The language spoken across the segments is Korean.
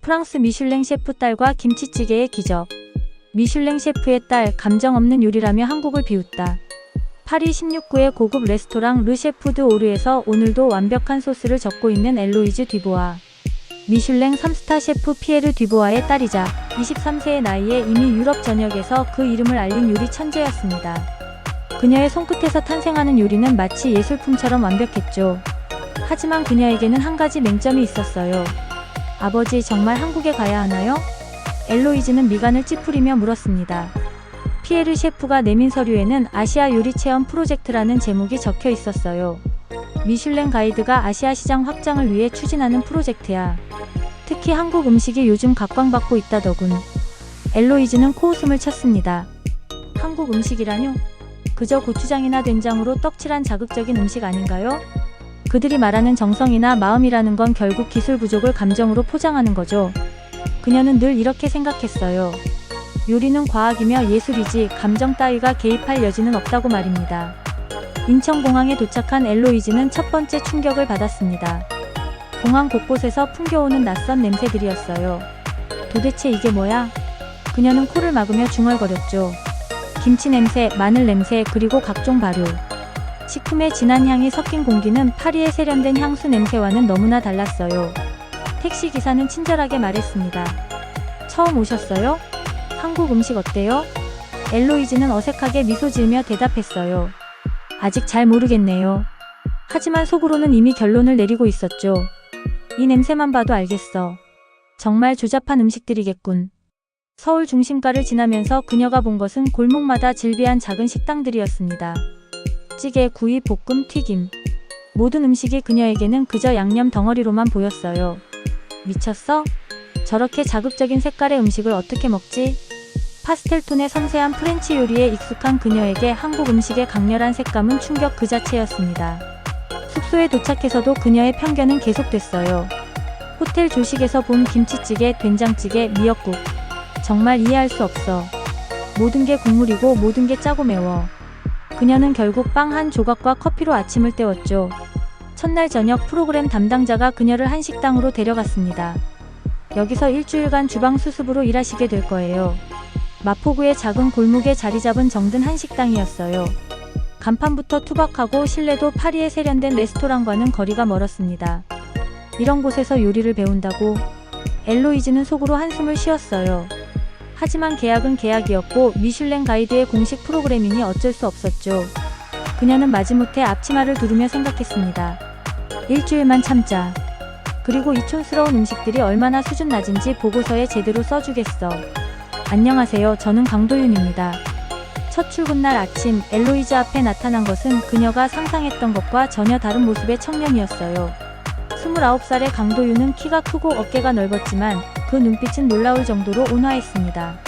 프랑스 미슐랭 셰프 딸과 김치찌개의 기적. 미슐랭 셰프의 딸, 감정 없는 요리라며 한국을 비웃다. 파리 16구의 고급 레스토랑 르 셰프 드 오르에서 오늘도 완벽한 소스를 젓고 있는 엘로이즈 듀보아. 미슐랭 3스타 셰프 피에르 듀보아의 딸이자 23세의 나이에 이미 유럽 전역에서 그 이름을 알린 요리 천재였습니다. 그녀의 손끝에서 탄생하는 요리는 마치 예술품처럼 완벽했죠. 하지만 그녀에게는 한 가지 맹점이 있었어요. 아버지, 정말 한국에 가야 하나요? 엘로이즈는 미간을 찌푸리며 물었습니다. 피에르 셰프가 내민 서류에는 아시아 요리 체험 프로젝트라는 제목이 적혀 있었어요. 미슐랭 가이드가 아시아 시장 확장을 위해 추진하는 프로젝트야. 특히 한국 음식이 요즘 각광받고 있다더군. 엘로이즈는 코웃음을 쳤습니다. 한국 음식이라뇨? 그저 고추장이나 된장으로 떡칠한 자극적인 음식 아닌가요? 그들이 말하는 정성이나 마음이라는 건 결국 기술 부족을 감정으로 포장하는 거죠. 그녀는 늘 이렇게 생각했어요. 요리는 과학이며 예술이지 감정 따위가 개입할 여지는 없다고 말입니다. 인천공항에 도착한 엘로이즈는 첫 번째 충격을 받았습니다. 공항 곳곳에서 풍겨오는 낯선 냄새들이었어요. 도대체 이게 뭐야? 그녀는 코를 막으며 중얼거렸죠. 김치 냄새, 마늘 냄새, 그리고 각종 발효. 식품의 진한 향이 섞인 공기는 파리에 세련된 향수 냄새와는 너무나 달랐어요. 택시기사는 친절하게 말했습니다. 처음 오셨어요? 한국 음식 어때요? 엘로이즈는 어색하게 미소 지으며 대답했어요. 아직 잘 모르겠네요. 하지만 속으로는 이미 결론을 내리고 있었죠. 이 냄새만 봐도 알겠어. 정말 조잡한 음식들이겠군. 서울 중심가를 지나면서 그녀가 본 것은 골목마다 질비한 작은 식당들이었습니다. 찌개, 구이, 볶음, 튀김. 모든 음식이 그녀에게는 그저 양념 덩어리로만 보였어요. 미쳤어? 저렇게 자극적인 색깔의 음식을 어떻게 먹지? 파스텔톤의 섬세한 프렌치 요리에 익숙한 그녀에게 한국 음식의 강렬한 색감은 충격 그 자체였습니다. 숙소에 도착해서도 그녀의 편견은 계속됐어요. 호텔 조식에서 본 김치찌개, 된장찌개, 미역국. 정말 이해할 수 없어. 모든 게 국물이고 모든 게 짜고 매워. 그녀는 결국 빵 한 조각과 커피로 아침을 때웠죠. 첫날 저녁 프로그램 담당자가 그녀를 한 식당으로 데려갔습니다. 여기서 일주일간 주방 수습으로 일하시게 될 거예요. 마포구의 작은 골목에 자리 잡은 정든 한식당이었어요. 간판부터 투박하고 실내도 파리에 세련된 레스토랑과는 거리가 멀었습니다. 이런 곳에서 요리를 배운다고? 엘로이즈는 속으로 한숨을 쉬었어요. 하지만 계약은 계약이었고 미슐랭 가이드의 공식 프로그램이니 어쩔 수 없었죠. 그녀는 마지못해 앞치마를 두르며 생각했습니다. 일주일만 참자. 그리고 이 촌스러운 음식들이 얼마나 수준 낮은지 보고서에 제대로 써주겠어. 안녕하세요. 저는 강도윤입니다. 첫 출근날 아침 엘로이즈 앞에 나타난 것은 그녀가 상상했던 것과 전혀 다른 모습의 청년이었어요. 29살의 강도윤은 키가 크고 어깨가 넓었지만 그 눈빛은 놀라울 정도로 온화했습니다.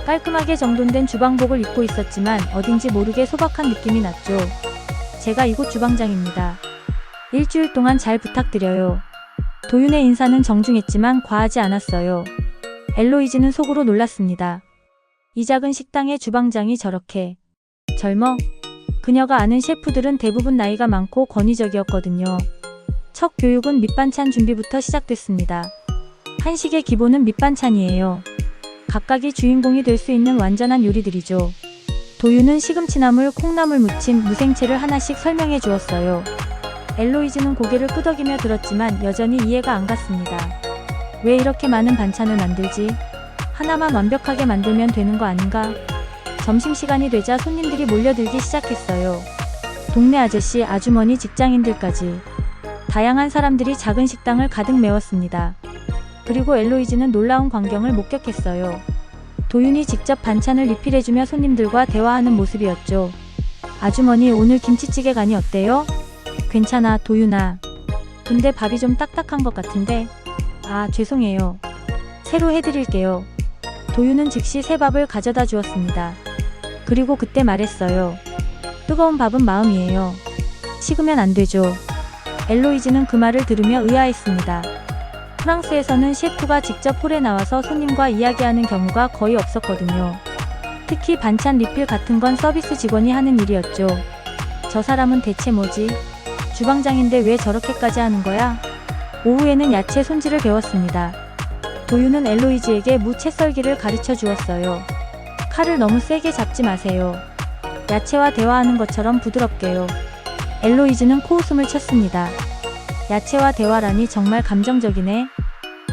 깔끔하게 정돈된 주방복을 입고 있었지만 어딘지 모르게 소박한 느낌이 났죠. 제가 이곳 주방장입니다. 일주일 동안 잘 부탁드려요. 도윤의 인사는 정중했지만 과하지 않았어요. 엘로이즈는 속으로 놀랐습니다. 이 작은 식당의 주방장이 저렇게 젊어? 그녀가 아는 셰프들은 대부분 나이가 많고 권위적이었거든요. 첫 교육은 밑반찬 준비부터 시작됐습니다. 한식의 기본은 밑반찬이에요. 각각이 주인공이 될 수 있는 완전한 요리들이죠. 도윤은 시금치나물, 콩나물 무침, 무생채를 하나씩 설명해 주었어요. 엘로이즈는 고개를 끄덕이며 들었지만 여전히 이해가 안 갔습니다. 왜 이렇게 많은 반찬을 만들지? 하나만 완벽하게 만들면 되는 거 아닌가? 점심시간이 되자 손님들이 몰려들기 시작했어요. 동네 아저씨, 아주머니, 직장인들까지. 다양한 사람들이 작은 식당을 가득 메웠습니다. 그리고 엘로이즈는 놀라운 광경을 목격했어요. 도윤이 직접 반찬을 리필해주며 손님들과 대화하는 모습이었죠. 아주머니, 오늘 김치찌개 간이 어때요? 괜찮아, 도윤아. 근데 밥이 좀 딱딱한 것 같은데? 아, 죄송해요. 새로 해드릴게요. 도윤은 즉시 새 밥을 가져다 주었습니다. 그리고 그때 말했어요. 뜨거운 밥은 마음이에요. 식으면 안 되죠. 엘로이즈는 그 말을 들으며 의아했습니다. 프랑스에서는 셰프가 직접 홀에 나와서 손님과 이야기하는 경우가 거의 없었거든요. 특히 반찬 리필 같은 건 서비스 직원이 하는 일이었죠. 저 사람은 대체 뭐지? 주방장인데 왜 저렇게까지 하는 거야? 오후에는 야채 손질을 배웠습니다. 도윤은 엘로이즈에게 무 채 썰기를 가르쳐 주었어요. 칼을 너무 세게 잡지 마세요. 야채와 대화하는 것처럼 부드럽게요. 엘로이즈는 코웃음을 쳤습니다. 야채와 대화라니 정말 감정적이네.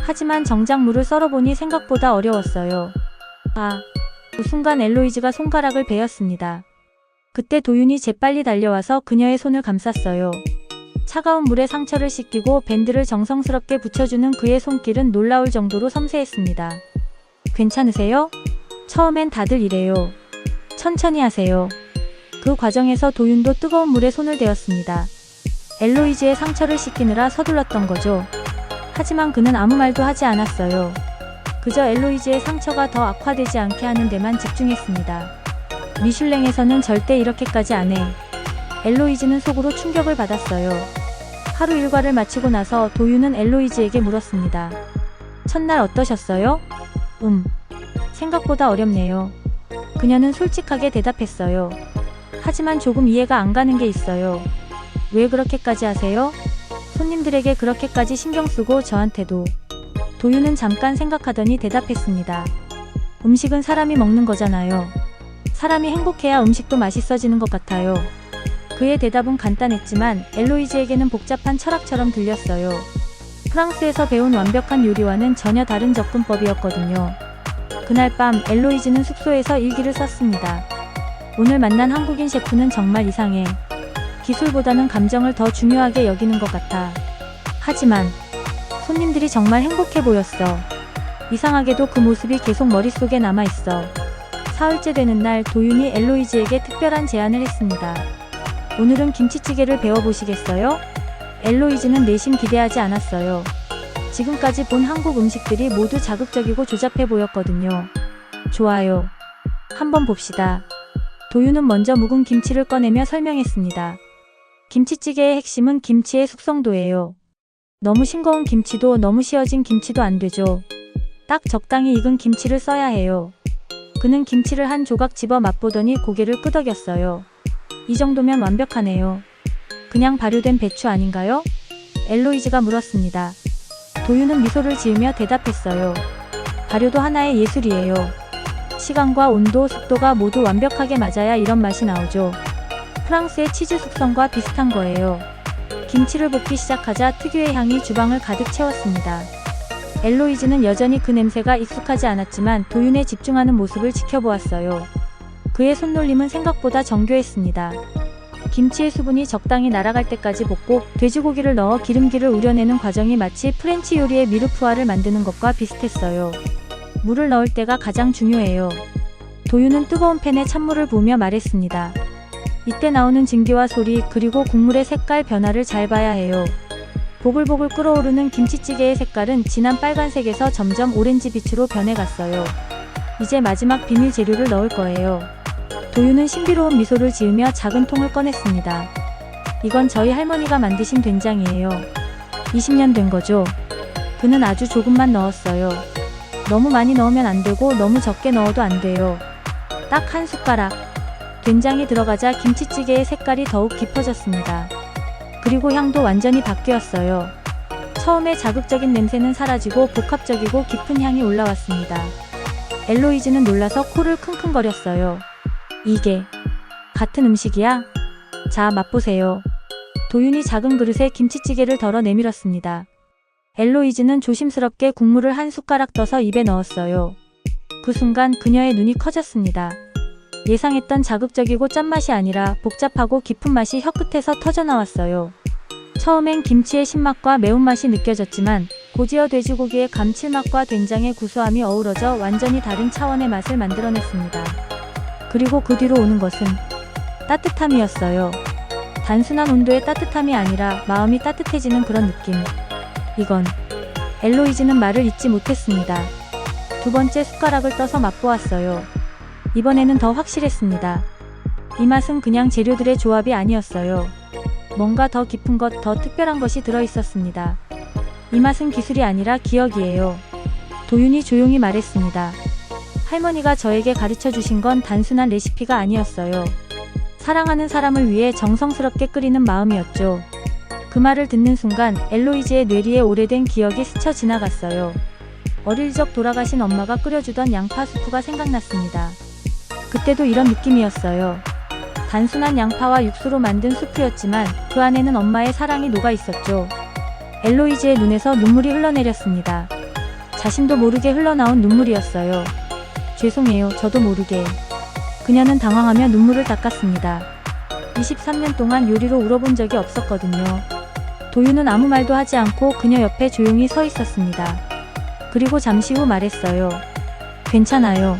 하지만 정작 무를 썰어보니 생각보다 어려웠어요. 그 순간 엘로이즈가 손가락을 베었습니다. 그때 도윤이 재빨리 달려와서 그녀의 손을 감쌌어요. 차가운 물에 상처를 씻기고 밴드를 정성스럽게 붙여주는 그의 손길은 놀라울 정도로 섬세했습니다. 괜찮으세요? 처음엔 다들 이래요. 천천히 하세요. 그 과정에서 도윤도 뜨거운 물에 손을 대었습니다. 엘로이즈의 상처를 씻기느라 서둘렀던 거죠. 하지만 그는 아무 말도 하지 않았어요. 그저 엘로이즈의 상처가 더 악화되지 않게 하는 데만 집중했습니다. 미슐랭에서는 절대 이렇게까지 안 해. 엘로이즈는 속으로 충격을 받았어요. 하루 일과를 마치고 나서 도윤은 엘로이즈에게 물었습니다. 첫날 어떠셨어요? 생각보다 어렵네요. 그녀는 솔직하게 대답했어요. 하지만 조금 이해가 안 가는 게 있어요. 왜 그렇게까지 하세요? 손님들에게 그렇게까지 신경 쓰고 저한테도. 도윤은 잠깐 생각하더니 대답했습니다. 음식은 사람이 먹는 거잖아요. 사람이 행복해야 음식도 맛있어지는 것 같아요. 그의 대답은 간단했지만 엘로이즈에게는 복잡한 철학처럼 들렸어요. 프랑스에서 배운 완벽한 요리와는 전혀 다른 접근법이었거든요. 그날 밤 엘로이즈는 숙소에서 일기를 썼습니다. 오늘 만난 한국인 셰프는 정말 이상해. 기술보다는 감정을 더 중요하게 여기는 것 같아. 하지만 손님들이 정말 행복해 보였어. 이상하게도 그 모습이 계속 머릿속에 남아있어. 사흘째 되는 날 도윤이 엘로이즈에게 특별한 제안을 했습니다. 오늘은 김치찌개를 배워보시겠어요? 엘로이즈는 내심 기대하지 않았어요. 지금까지 본 한국 음식들이 모두 자극적이고 조잡해 보였거든요. 좋아요. 한번 봅시다. 도윤은 먼저 묵은 김치를 꺼내며 설명했습니다. 김치찌개의 핵심은 김치의 숙성도예요. 너무 싱거운 김치도 너무 씌어진 김치도 안 되죠. 딱 적당히 익은 김치를 써야 해요. 그는 김치를 한 조각 집어 맛보더니 고개를 끄덕였어요. 이 정도면 완벽하네요. 그냥 발효된 배추 아닌가요? 엘로이즈가 물었습니다. 도윤은 미소를 지으며 대답했어요. 발효도 하나의 예술이에요. 시간과 온도, 습도가 모두 완벽하게 맞아야 이런 맛이 나오죠. 프랑스의 치즈 숙성과 비슷한 거예요. 김치를 볶기 시작하자 특유의 향이 주방을 가득 채웠습니다. 엘로이즈는 여전히 그 냄새가 익숙하지 않았지만 도윤의 집중하는 모습을 지켜보았어요. 그의 손놀림은 생각보다 정교했습니다. 김치의 수분이 적당히 날아갈 때까지 볶고 돼지고기를 넣어 기름기를 우려내는 과정이 마치 프렌치 요리의 미르푸아를 만드는 것과 비슷했어요. 물을 넣을 때가 가장 중요해요. 도윤은 뜨거운 팬에 찬물을 부으며 말했습니다. 이때 나오는 증기와 소리 그리고 국물의 색깔 변화를 잘 봐야 해요. 보글보글 끓어오르는 김치찌개의 색깔은 진한 빨간색에서 점점 오렌지빛으로 변해갔어요. 이제 마지막 비밀 재료를 넣을 거예요. 도윤은 신비로운 미소를 지으며 작은 통을 꺼냈습니다. 이건 저희 할머니가 만드신 된장이에요. 20년 된 거죠. 그는 아주 조금만 넣었어요. 너무 많이 넣으면 안 되고 너무 적게 넣어도 안 돼요. 딱 한 숟가락. 된장이 들어가자 김치찌개의 색깔이 더욱 깊어졌습니다. 그리고 향도 완전히 바뀌었어요. 처음에 자극적인 냄새는 사라지고 복합적이고 깊은 향이 올라왔습니다. 엘로이즈는 놀라서 코를 킁킁거렸어요. 이게 같은 음식이야? 자, 맛보세요. 도윤이 작은 그릇에 김치찌개를 덜어 내밀었습니다. 엘로이즈는 조심스럽게 국물을 한 숟가락 떠서 입에 넣었어요. 그 순간 그녀의 눈이 커졌습니다. 예상했던 자극적이고 짠맛이 아니라 복잡하고 깊은 맛이 혀끝에서 터져나왔어요. 처음엔 김치의 신맛과 매운맛이 느껴졌지만 고지어 돼지고기의 감칠맛과 된장의 구수함이 어우러져 완전히 다른 차원의 맛을 만들어냈습니다. 그리고 그 뒤로 오는 것은 따뜻함이었어요. 단순한 온도의 따뜻함이 아니라 마음이 따뜻해지는 그런 느낌. 이건 엘로이즈는 말을 잇지 못했습니다. 두 번째 숟가락을 떠서 맛보았어요. 이번에는 더 확실했습니다. 이 맛은 그냥 재료들의 조합이 아니었어요. 뭔가 더 깊은 것, 더 특별한 것이 들어있었습니다. 이 맛은 기술이 아니라 기억이에요. 도윤이 조용히 말했습니다. 할머니가 저에게 가르쳐 주신 건 단순한 레시피가 아니었어요. 사랑하는 사람을 위해 정성스럽게 끓이는 마음이었죠. 그 말을 듣는 순간 엘로이즈의 뇌리에 오래된 기억이 스쳐 지나갔어요. 어릴 적 돌아가신 엄마가 끓여주던 양파 수프가 생각났습니다. 그때도 이런 느낌이었어요. 단순한 양파와 육수로 만든 수프였지만 그 안에는 엄마의 사랑이 녹아 있었죠. 엘로이즈의 눈에서 눈물이 흘러내렸습니다. 자신도 모르게 흘러나온 눈물이었어요. 죄송해요, 저도 모르게. 그녀는 당황하며 눈물을 닦았습니다. 23년 동안 요리로 울어본 적이 없었거든요. 도윤은 아무 말도 하지 않고 그녀 옆에 조용히 서 있었습니다. 그리고 잠시 후 말했어요. 괜찮아요.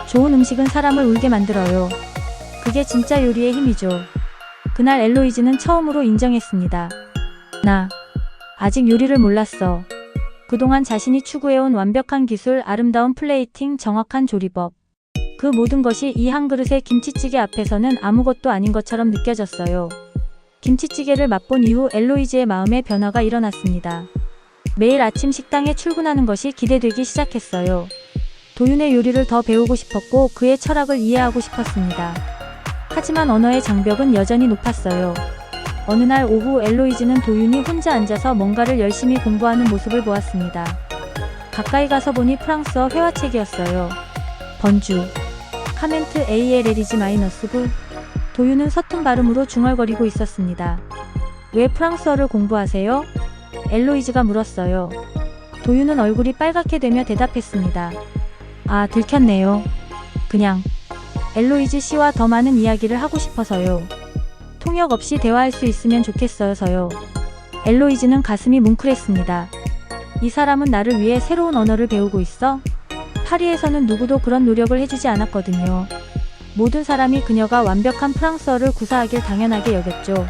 좋은 음식은 사람을 울게 만들어요. 그게 진짜 요리의 힘이죠. 그날 엘로이즈는 처음으로 인정했습니다. 나 아직 요리를 몰랐어. 그동안 자신이 추구해온 완벽한 기술, 아름다운 플레이팅, 정확한 조리법. 그 모든 것이 이 한 그릇의 김치찌개 앞에서는 아무것도 아닌 것처럼 느껴졌어요. 김치찌개를 맛본 이후 엘로이즈의 마음에 변화가 일어났습니다. 매일 아침 식당에 출근하는 것이 기대되기 시작했어요. 도윤의 요리를 더 배우고 싶었고 그의 철학을 이해하고 싶었습니다. 하지만 언어의 장벽은 여전히 높았어요. 어느 날 오후 엘로이즈는 도윤이 혼자 앉아서 뭔가를 열심히 공부하는 모습을 보았습니다. 가까이 가서 보니 프랑스어 회화책이었어요. 번주, 카멘트 ALL이지-9. 도윤은 서툰 발음으로 중얼거리고 있었습니다. 왜 프랑스어를 공부하세요? 엘로이즈가 물었어요. 도윤은 얼굴이 빨갛게 되며 대답했습니다. 아, 들켰네요. 그냥 엘로이즈 씨와 더 많은 이야기를 하고 싶어서요. 통역 없이 대화할 수 있으면 좋겠어서요. 엘로이즈는 가슴이 뭉클했습니다. 이 사람은 나를 위해 새로운 언어를 배우고 있어? 파리에서는 누구도 그런 노력을 해주지 않았거든요. 모든 사람이 그녀가 완벽한 프랑스어를 구사하길 당연하게 여겼죠.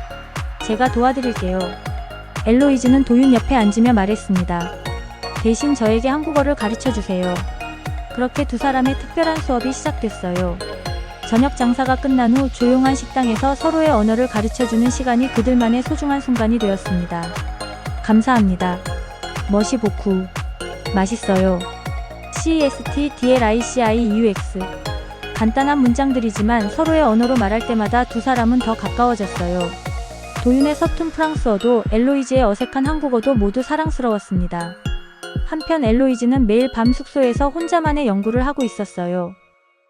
제가 도와드릴게요. 엘로이즈는 도윤 옆에 앉으며 말했습니다. 대신 저에게 한국어를 가르쳐주세요. 그렇게 두 사람의 특별한 수업이 시작됐어요. 저녁 장사가 끝난 후 조용한 식당에서 서로의 언어를 가르쳐주는 시간이 그들만의 소중한 순간이 되었습니다. 감사합니다. 머시 보쿠. 맛있어요. CESTDLICIEUX. 간단한 문장들이지만 서로의 언어로 말할 때마다 두 사람은 더 가까워졌어요. 도윤의 서툰 프랑스어도 엘로이즈의 어색한 한국어도 모두 사랑스러웠습니다. 한편 엘로이즈는 매일 밤 숙소에서 혼자만의 연구를 하고 있었어요.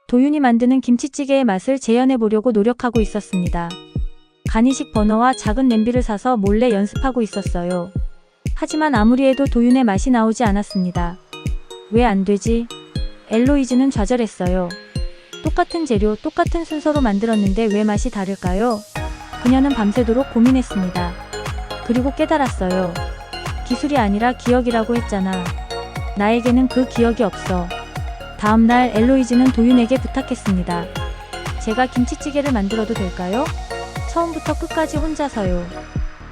도윤이 만드는 김치찌개의 맛을 재현해 보려고 노력하고 있었습니다. 간이식 버너와 작은 냄비를 사서 몰래 연습하고 있었어요. 하지만 아무리 해도 도윤의 맛이 나오지 않았습니다. 왜 안 되지? 엘로이즈는 좌절했어요. 똑같은 재료, 똑같은 순서로 만들었는데 왜 맛이 다를까요? 그녀는 밤새도록 고민했습니다. 그리고 깨달았어요. 기술이 아니라 기억이라고 했잖아. 나에게는 그 기억이 없어. 다음날 엘로이즈는 도윤에게 부탁했습니다. 제가 김치찌개를 만들어도 될까요? 처음부터 끝까지 혼자서요.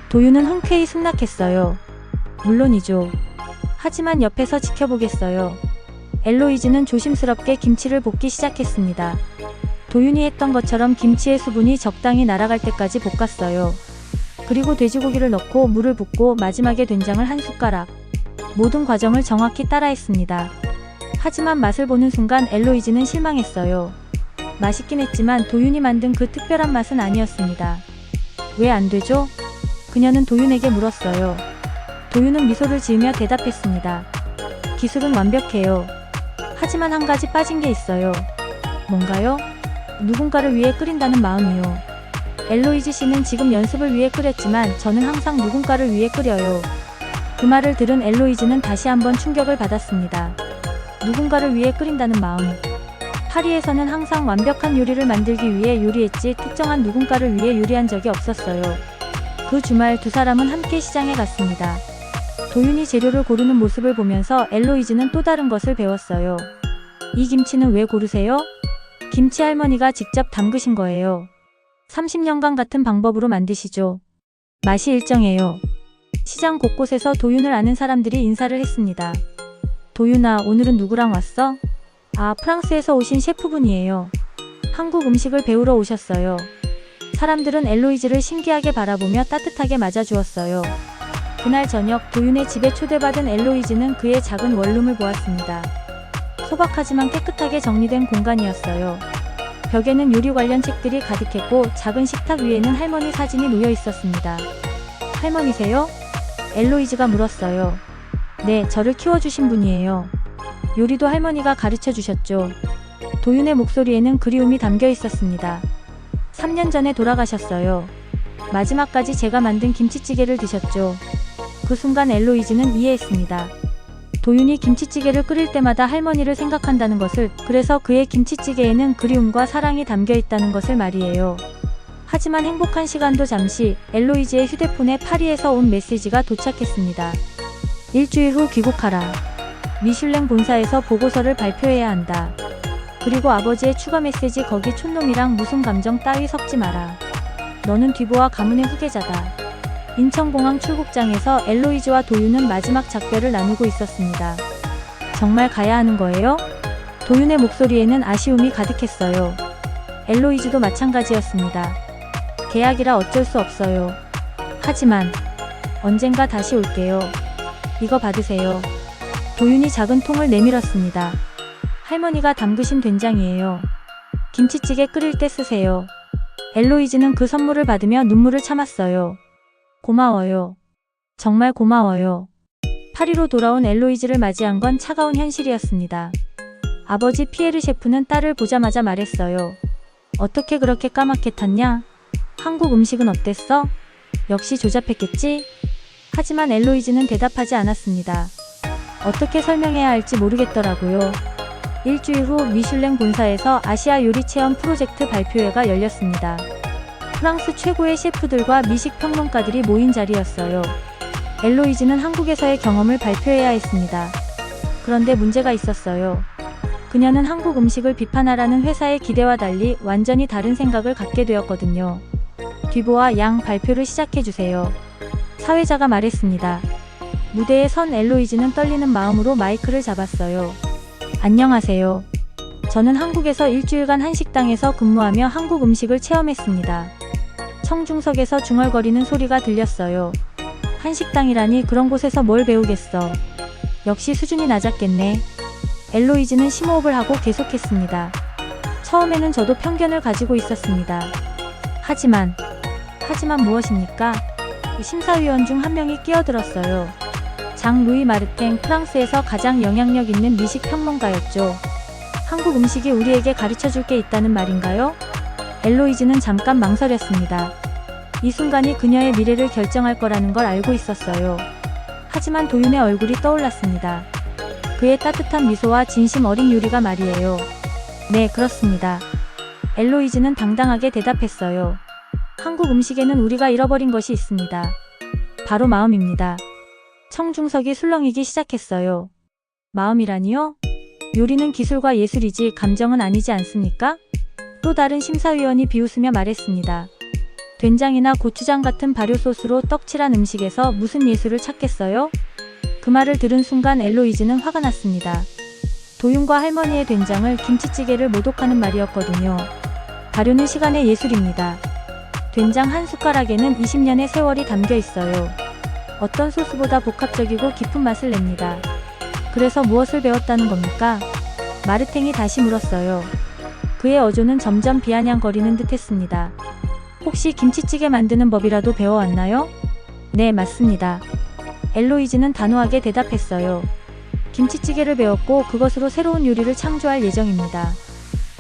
도윤은 흔쾌히 승낙했어요. 물론이죠. 하지만 옆에서 지켜보겠어요. 엘로이즈는 조심스럽게 김치를 볶기 시작했습니다. 도윤이 했던 것처럼 김치의 수분이 적당히 날아갈 때까지 볶았어요. 그리고 돼지고기를 넣고 물을 붓고 마지막에 된장을 한 숟가락. 모든 과정을 정확히 따라했습니다. 하지만 맛을 보는 순간 엘로이즈는 실망했어요. 맛있긴 했지만 도윤이 만든 그 특별한 맛은 아니었습니다. 왜 안 되죠? 그녀는 도윤에게 물었어요. 도윤은 미소를 지으며 대답했습니다. 기술은 완벽해요. 하지만 한 가지 빠진 게 있어요. 뭔가요? 누군가를 위해 끓인다는 마음이요. 엘로이즈 씨는 지금 연습을 위해 끓였지만 저는 항상 누군가를 위해 끓여요. 그 말을 들은 엘로이즈는 다시 한번 충격을 받았습니다. 누군가를 위해 끓인다는 마음. 파리에서는 항상 완벽한 요리를 만들기 위해 요리했지 특정한 누군가를 위해 요리한 적이 없었어요. 그 주말 두 사람은 함께 시장에 갔습니다. 도윤이 재료를 고르는 모습을 보면서 엘로이즈는 또 다른 것을 배웠어요. 이 김치는 왜 고르세요? 김치 할머니가 직접 담그신 거예요. 30년간 같은 방법으로 만드시죠. 맛이 일정해요. 시장 곳곳에서 도윤을 아는 사람들이 인사를 했습니다. 도윤아, 오늘은 누구랑 왔어? 아, 프랑스에서 오신 셰프분이에요. 한국 음식을 배우러 오셨어요. 사람들은 엘로이즈를 신기하게 바라보며 따뜻하게 맞아주었어요. 그날 저녁 도윤의 집에 초대받은 엘로이즈는 그의 작은 원룸을 보았습니다. 소박하지만 깨끗하게 정리된 공간이었어요. 벽에는 요리 관련 책들이 가득했고 작은 식탁 위에는 할머니 사진이 놓여 있었습니다. 할머니세요? 엘로이즈가 물었어요. 네, 저를 키워주신 분이에요. 요리도 할머니가 가르쳐 주셨죠. 도윤의 목소리에는 그리움이 담겨 있었습니다. 3년 전에 돌아가셨어요. 마지막까지 제가 만든 김치찌개를 드셨죠. 그 순간 엘로이즈는 이해했습니다. 도윤이 김치찌개를 끓일 때마다 할머니를 생각한다는 것을, 그래서 그의 김치찌개에는 그리움과 사랑이 담겨 있다는 것을 말이에요. 하지만 행복한 시간도 잠시. 엘로이즈의 휴대폰에 파리에서 온 메시지가 도착했습니다. 일주일 후 귀국하라. 미슐랭 본사에서 보고서를 발표해야 한다. 그리고 아버지의 추가 메시지, 거기 촌놈이랑 무슨 감정 따위 섞지 마라. 너는 뒤보아 가문의 후계자다. 인천공항 출국장에서 엘로이즈와 도윤은 마지막 작별을 나누고 있었습니다. 정말 가야 하는 거예요? 도윤의 목소리에는 아쉬움이 가득했어요. 엘로이즈도 마찬가지였습니다. 계약이라 어쩔 수 없어요. 하지만 언젠가 다시 올게요. 이거 받으세요. 도윤이 작은 통을 내밀었습니다. 할머니가 담그신 된장이에요. 김치찌개 끓일 때 쓰세요. 엘로이즈는 그 선물을 받으며 눈물을 참았어요. 고마워요. 정말 고마워요. 파리로 돌아온 엘로이즈를 맞이한 건 차가운 현실이었습니다. 아버지 피에르 셰프는 딸을 보자마자 말했어요. 어떻게 그렇게 까맣게 탔냐? 한국 음식은 어땠어? 역시 조잡했겠지? 하지만 엘로이즈는 대답하지 않았습니다. 어떻게 설명해야 할지 모르겠더라고요. 일주일 후 미슐랭 본사에서 아시아 요리 체험 프로젝트 발표회가 열렸습니다. 프랑스 최고의 셰프들과 미식 평론가들이 모인 자리였어요. 엘로이즈는 한국에서의 경험을 발표해야 했습니다. 그런데 문제가 있었어요. 그녀는 한국 음식을 비판하라는 회사의 기대와 달리 완전히 다른 생각을 갖게 되었거든요. 뒤보아 양, 발표를 시작해주세요. 사회자가 말했습니다. 무대에 선 엘로이즈는 떨리는 마음으로 마이크를 잡았어요. 안녕하세요. 저는 한국에서 일주일간 한식당에서 근무하며 한국 음식을 체험했습니다. 청중석에서 중얼거리는 소리가 들렸어요. 한식당이라니, 그런 곳에서 뭘 배우겠어. 역시 수준이 낮았겠네. 엘로이즈는 심호흡을 하고 계속했습니다. 처음에는 저도 편견을 가지고 있었습니다. 하지만 무엇입니까? 심사위원 중 한 명이 끼어들었어요. 장 루이 마르탱, 프랑스에서 가장 영향력 있는 미식 평론가였죠. 한국 음식이 우리에게 가르쳐줄 게 있다는 말인가요? 엘로이즈는 잠깐 망설였습니다. 이 순간이 그녀의 미래를 결정할 거라는 걸 알고 있었어요. 하지만 도윤의 얼굴이 떠올랐습니다. 그의 따뜻한 미소와 진심 어린 요리가 말이에요. 네, 그렇습니다. 엘로이즈는 당당하게 대답했어요. 한국 음식에는 우리가 잃어버린 것이 있습니다. 바로 마음입니다. 청중석이 술렁이기 시작했어요. 마음이라니요? 요리는 기술과 예술이지 감정은 아니지 않습니까? 또 다른 심사위원이 비웃으며 말했습니다. 된장이나 고추장 같은 발효 소스로 떡칠한 음식에서 무슨 예술을 찾겠어요? 그 말을 들은 순간 엘로이즈는 화가 났습니다. 도윤과 할머니의 된장을, 김치찌개를 모독하는 말이었거든요. 발효는 시간의 예술입니다. 된장 한 숟가락에는 20년의 세월이 담겨 있어요. 어떤 소스보다 복합적이고 깊은 맛을 냅니다. 그래서 무엇을 배웠다는 겁니까? 마르탱이 다시 물었어요. 그의 어조는 점점 비아냥거리는 듯 했습니다. 혹시 김치찌개 만드는 법이라도 배워왔나요? 네, 맞습니다. 엘로이즈는 단호하게 대답했어요. 김치찌개를 배웠고 그것으로 새로운 요리를 창조할 예정입니다.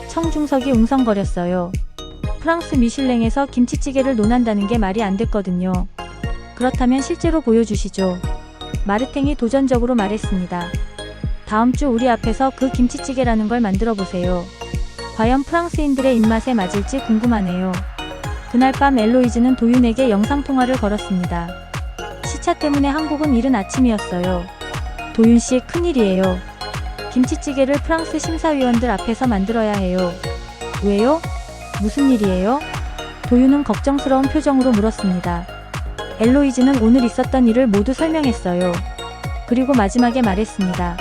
청중석이 웅성거렸어요. 프랑스 미슐랭에서 김치찌개를 논한다는 게 말이 안 됐거든요. 그렇다면 실제로 보여주시죠. 마르탱이 도전적으로 말했습니다. 다음 주 우리 앞에서 그 김치찌개라는 걸 만들어 보세요. 과연 프랑스인들의 입맛에 맞을지 궁금하네요. 그날 밤 엘로이즈는 도윤에게 영상통화를 걸었습니다. 시차 때문에 한국은 이른 아침이었어요. 도윤씨, 큰일이에요. 김치찌개를 프랑스 심사위원들 앞에서 만들어야 해요. 왜요? 무슨 일이에요? 도윤은 걱정스러운 표정으로 물었습니다. 엘로이즈는 오늘 있었던 일을 모두 설명했어요. 그리고 마지막에 말했습니다.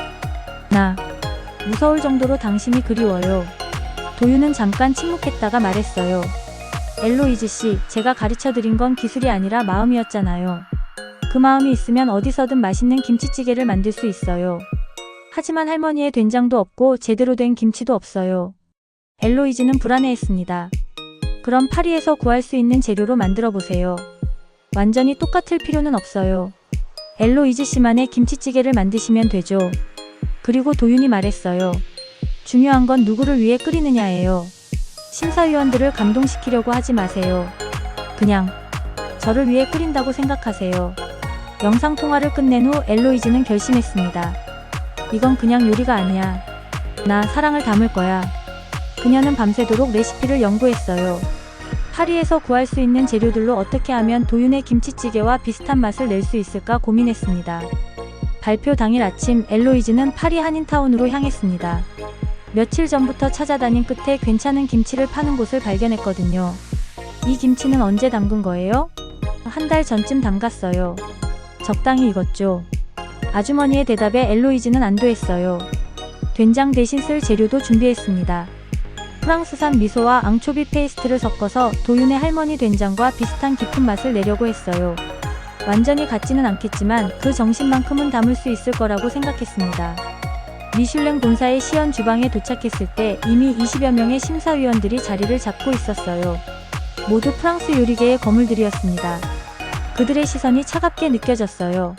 나 무서울 정도로 당신이 그리워요. 도윤은 잠깐 침묵했다가 말했어요. 엘로이즈 씨, 제가 가르쳐드린 건 기술이 아니라 마음이었잖아요. 그 마음이 있으면 어디서든 맛있는 김치찌개를 만들 수 있어요. 하지만 할머니의 된장도 없고 제대로 된 김치도 없어요. 엘로이즈는 불안해했습니다. 그럼 파리에서 구할 수 있는 재료로 만들어 보세요. 완전히 똑같을 필요는 없어요. 엘로이즈 씨만의 김치찌개를 만드시면 되죠. 그리고 도윤이 말했어요. 중요한 건 누구를 위해 끓이느냐예요. 심사위원들을 감동시키려고 하지 마세요. 그냥 저를 위해 끓인다고 생각하세요. 영상통화를 끝낸 후 엘로이즈는 결심했습니다. 이건 그냥 요리가 아니야. 나 사랑을 담을 거야. 그녀는 밤새도록 레시피를 연구했어요. 파리에서 구할 수 있는 재료들로 어떻게 하면 도윤의 김치찌개와 비슷한 맛을 낼 수 있을까 고민했습니다. 발표 당일 아침 엘로이즈는 파리 한인타운으로 향했습니다. 며칠 전부터 찾아다닌 끝에 괜찮은 김치를 파는 곳을 발견했거든요. 이 김치는 언제 담근 거예요? 한 달 전쯤 담갔어요. 적당히 익었죠. 아주머니의 대답에 엘로이즈는 안도했어요. 된장 대신 쓸 재료도 준비했습니다. 프랑스산 미소와 앙초비 페이스트를 섞어서 도윤의 할머니 된장과 비슷한 깊은 맛을 내려고 했어요. 완전히 같지는 않겠지만 그 정신만큼은 담을 수 있을 거라고 생각했습니다. 미슐랭 본사의 시연 주방에 도착했을 때 이미 20여 명의 심사위원들이 자리를 잡고 있었어요. 모두 프랑스 요리계의 거물들이었습니다. 그들의 시선이 차갑게 느껴졌어요.